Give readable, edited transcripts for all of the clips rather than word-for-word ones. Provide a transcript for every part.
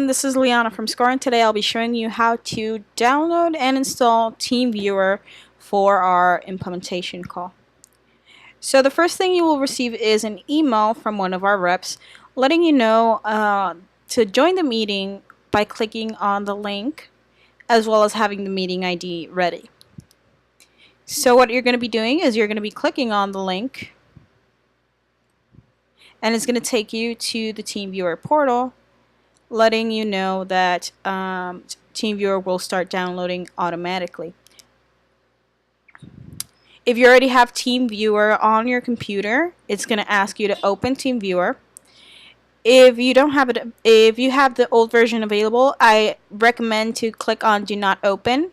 everyone, this is Liana from Score, and today I'll be showing you how to download and install Teamviewer for our implementation call. So the first thing you will receive is an email from one of our reps letting you know to join the meeting by clicking on the link, as well as having the meeting ID ready. So what you're going to be doing is you're going to be clicking on the link, and it's going to take you to the Teamviewer portal, letting you know that Teamviewer will start downloading automatically. If you already have Teamviewer on your computer, it's going to ask you to open Teamviewer. If you don't have it, if you have the old version available, I recommend to click on Do Not Open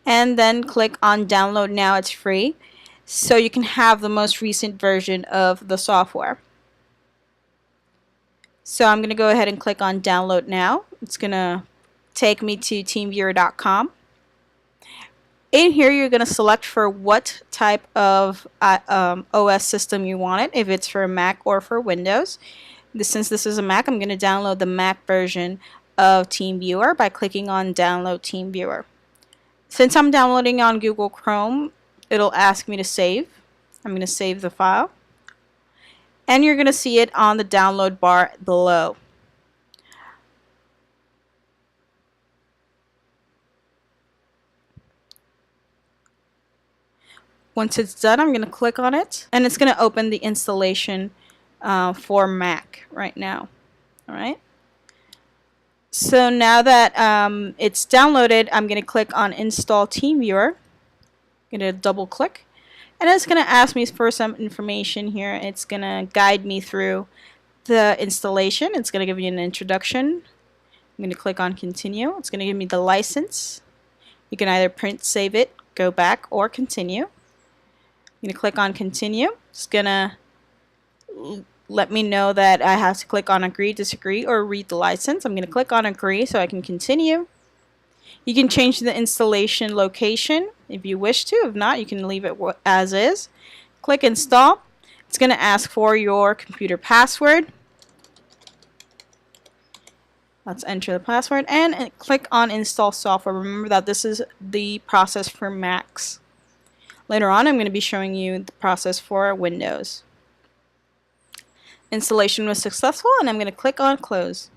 and then click on Download Now. It's free, so you can have the most recent version of the software. So I'm going to go ahead and click on Download Now. It's going to take me to teamviewer.com. In here, you're going to select for what type of OS system you want it, if it's for Mac or for Windows. Since this is a Mac, I'm going to download the Mac version of Teamviewer by clicking on Download Teamviewer. Since I'm downloading on Google Chrome, it'll ask me to save. I'm going to save the file. And you're going to see it on the download bar below. Once it's done, I'm going to click on it, and it's going to open the installation for Mac right now. Alright. So now that it's downloaded, I'm going to click on Install Teamviewer. I'm going to double click, and it's going to ask me for some information here. It's going to guide me through the installation. It's going to give me an introduction. I'm going to click on Continue. It's going to give me the license. You can either print, save it, go back, or continue. I'm going to click on Continue. It's going to let me know that I have to click on Agree, Disagree, or read the license. I'm going to click on Agree so I can continue. You can change the installation location if you wish to. If not, you can leave it as is. Click Install. It's going to ask for your computer password. Let's enter the password and click on Install Software. Remember that this is the process for Macs. Later on, I'm going to be showing you the process for Windows. Installation was successful, and I'm going to click on Close.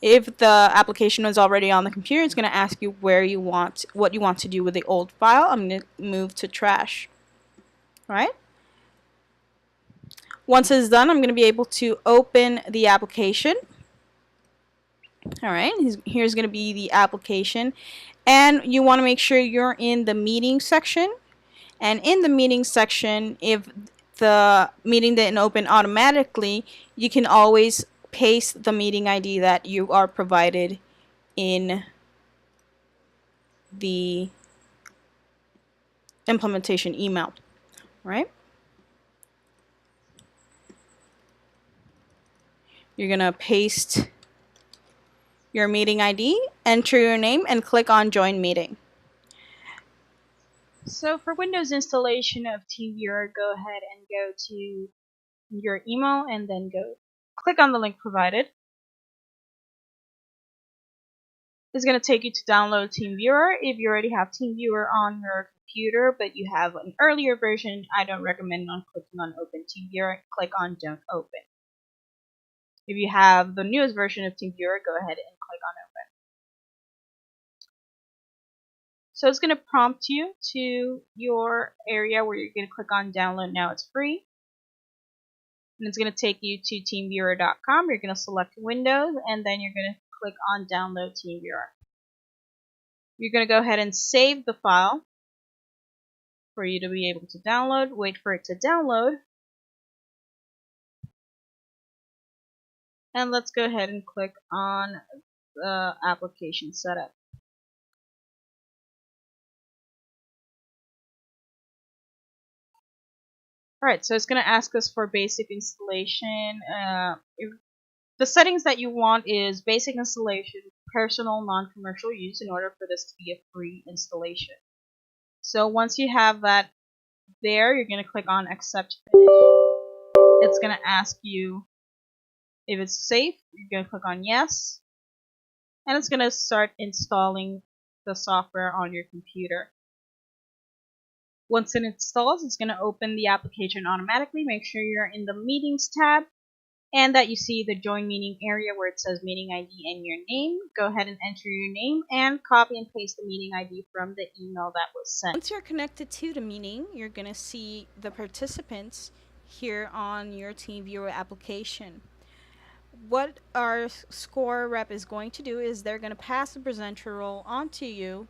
If the application was already on the computer, it's going to ask you what you want to do with the old file. I'm going to move to Trash. Alright? Once it's done, I'm going to be able to open the application. Alright, here's going to be the application, and you want to make sure you're in the meeting section. And in the meeting section, if the meeting didn't open automatically, you can always paste the meeting ID that you are provided in the implementation email. Right? You're going to paste your meeting ID, enter your name, and click on Join Meeting. So for Windows installation of Teamviewer, go ahead and go to your email and then click on the link provided. It's going to take you to download Teamviewer. If you already have Teamviewer on your computer but you have an earlier version, I don't recommend clicking on Open Teamviewer. Click on Don't Open. If you have the newest version of Teamviewer, go ahead and click on Open. So it's going to prompt you to your area where you're going to click on Download Now. It's free. And it's going to take you to teamviewer.com. You're going to select Windows, and then you're going to click on Download Teamviewer. You're going to go ahead and save the file for you to be able to download. Wait for it to download. And let's go ahead and click on the application setup. Alright, so it's going to ask us for basic installation. The settings that you want is basic installation, personal, non-commercial use, in order for this to be a free installation. So once you have that there, you're going to click on Accept Finish. It's going to ask you If it's safe, you're going to click on yes, and it's going to start installing the software on your computer. Once it installs, it's going to open the application automatically. Make sure you're in the Meetings tab and that you see the Join Meeting area where it says Meeting ID and your name. Go ahead and enter your name and copy and paste the meeting ID from the email that was sent. Once you're connected to the meeting, you're going to see the participants here on your Teamviewer application. What our Score rep is going to do is they're going to pass the presenter role onto you,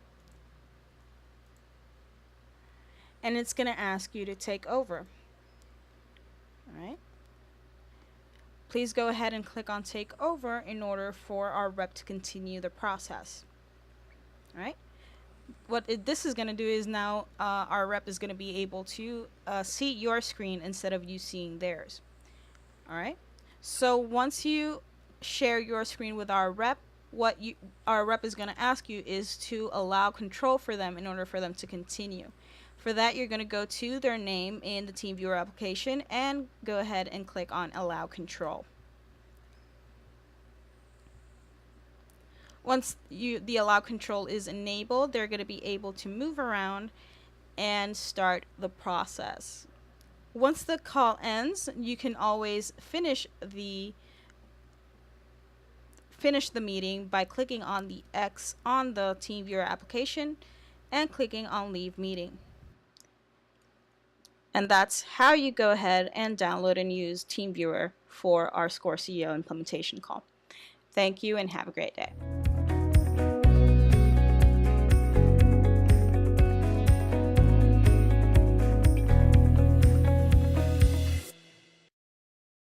and it's going to ask you to take over. All right. Please go ahead and click on take over in order for our rep to continue the process. All right. What this is going to do is now our rep is going to be able to see your screen instead of you seeing theirs. All right. So once you share your screen with our rep, our rep is going to ask you is to allow control for them in order for them to continue. For that, you're going to go to their name in the Teamviewer application and go ahead and click on Allow Control. Once the Allow Control is enabled, they're going to be able to move around and start the process. Once the call ends, you can always finish the meeting by clicking on the X on the Teamviewer application and clicking on Leave Meeting. And that's how you go ahead and download and use Teamviewer for our ScoreCEO implementation call. Thank you and have a great day.